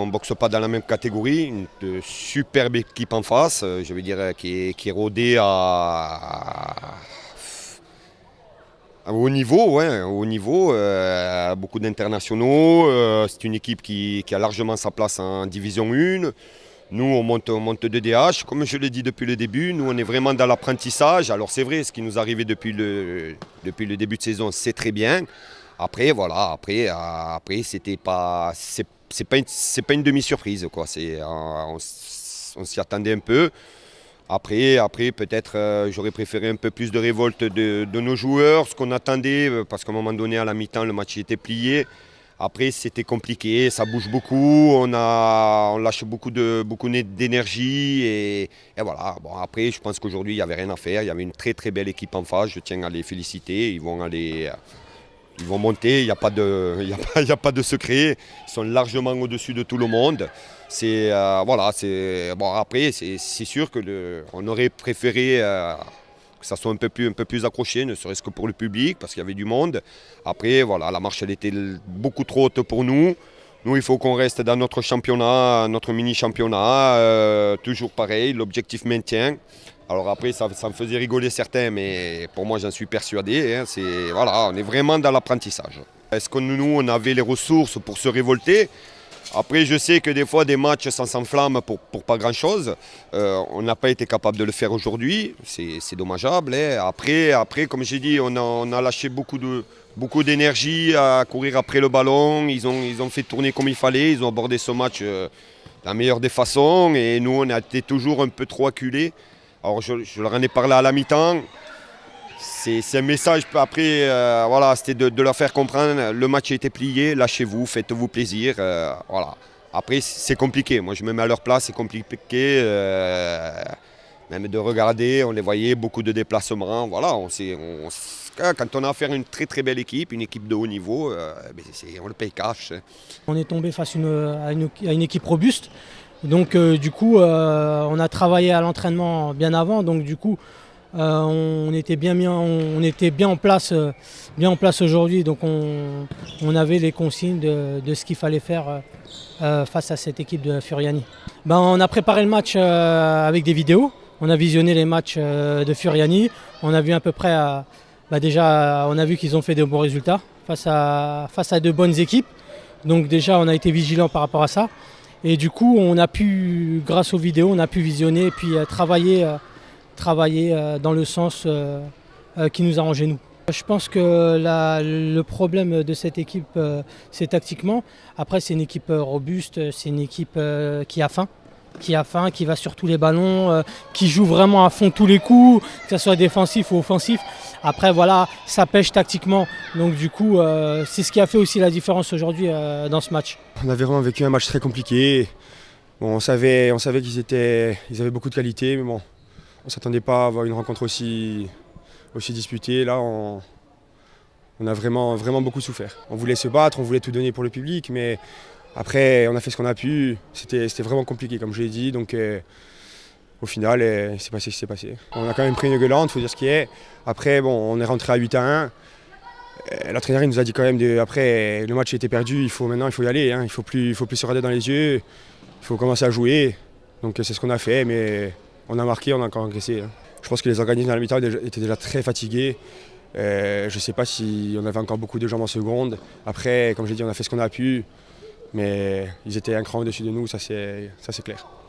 boxe pas dans la même catégorie. Une superbe équipe en face, je veux dire, qui est rodée à haut niveau, ouais, au haut niveau, beaucoup d'internationaux. C'est une équipe qui a largement sa place en Division 1. Nous, on monte de DH. Comme je l'ai dit depuis le début, nous, on est vraiment dans l'apprentissage. Alors, c'est vrai, ce qui nous est arrivé depuis le début de saison, c'est très bien. Après, voilà, après c'est pas une demi-surprise, quoi. On s'y attendait un peu. Après peut-être j'aurais préféré un peu plus de révolte de nos joueurs, ce qu'on attendait, parce qu'à un moment donné, à la mi-temps, le match était plié. Après, c'était compliqué, ça bouge beaucoup, on lâche beaucoup d'énergie et voilà. Bon, après, je pense qu'aujourd'hui, il n'y avait rien à faire. Il y avait une très très belle équipe en face. Je tiens à les féliciter. Ils vont monter. Il n'y a pas de secret. Ils sont largement au-dessus de tout le monde. Voilà. Bon, après, c'est sûr que on aurait préféré que ça soit un peu plus accroché, ne serait-ce que pour le public, parce qu'il y avait du monde. Après, voilà, la marche, elle était beaucoup trop haute pour nous. Nous, il faut qu'on reste dans notre championnat, notre mini-championnat. Toujours pareil, l'objectif maintien. Alors après, ça me faisait rigoler certains, mais pour moi, j'en suis persuadé. Hein, voilà, on est vraiment dans l'apprentissage. Est-ce que nous, on avait les ressources pour se révolter ? Après, je sais que des fois, des matchs, ça s'enflamme pour pas grand-chose. On n'a pas été capable de le faire aujourd'hui. C'est dommageable. Hein. Après, comme j'ai dit, on a lâché beaucoup d'énergie à courir après le ballon. Ils ont fait tourner comme il fallait. Ils ont abordé ce match de la meilleure des façons. Et nous, on a été toujours un peu trop acculés. Alors, je leur en ai parlé à la mi-temps. C'est un message, après, voilà, c'était de leur faire comprendre, le match a été plié, lâchez-vous, faites-vous plaisir. Voilà. Après, c'est compliqué, moi je me mets à leur place, c'est compliqué, même de regarder, on les voyait, beaucoup de déplacements. Voilà, quand on a affaire à une très très belle équipe, une équipe de haut niveau, on le paye cash. On est tombé face à une équipe robuste, donc du coup, on a travaillé à l'entraînement bien avant, donc du coup, on était bien en place aujourd'hui, donc on avait les consignes de ce qu'il fallait faire face à cette équipe de Furiani. On a préparé le match avec des vidéos, on a visionné les matchs de Furiani, on a vu à peu près, déjà on a vu qu'ils ont fait de bons résultats face à de bonnes équipes, donc déjà on a été vigilants par rapport à ça, et du coup on a pu, grâce aux vidéos, on a pu visionner et puis travailler dans le sens qui nous arrangeait nous. Je pense que le problème de cette équipe, c'est tactiquement. Après, c'est une équipe robuste, c'est une équipe qui a faim, qui va sur tous les ballons, qui joue vraiment à fond tous les coups, que ce soit défensif ou offensif. Après, voilà, ça pêche tactiquement. Donc du coup, c'est ce qui a fait aussi la différence aujourd'hui dans ce match. On avait vraiment vécu un match très compliqué. Bon, on savait qu'ils avaient beaucoup de qualité, mais bon. On ne s'attendait pas à avoir une rencontre aussi disputée. Là, on a vraiment beaucoup souffert. On voulait se battre, on voulait tout donner pour le public, mais après, on a fait ce qu'on a pu. C'était vraiment compliqué, comme je l'ai dit. Donc, au final, il s'est passé ce qui s'est passé. On a quand même pris une gueulante, il faut dire ce qui est. Après, bon, on est rentré à 8-1. L'entraîneur nous a dit quand même, après, le match était perdu, maintenant il faut y aller. Hein. Il ne faut plus se regarder dans les yeux. Il faut commencer à jouer. Donc, c'est ce qu'on a fait, mais on a marqué, on a encore engraissé. Hein. Je pense que les organismes dans la mi-temps étaient déjà très fatigués. Je ne sais pas si on avait encore beaucoup de jambes en seconde. Après, comme j'ai dit, on a fait ce qu'on a pu. Mais ils étaient un cran au-dessus de nous, ça c'est clair.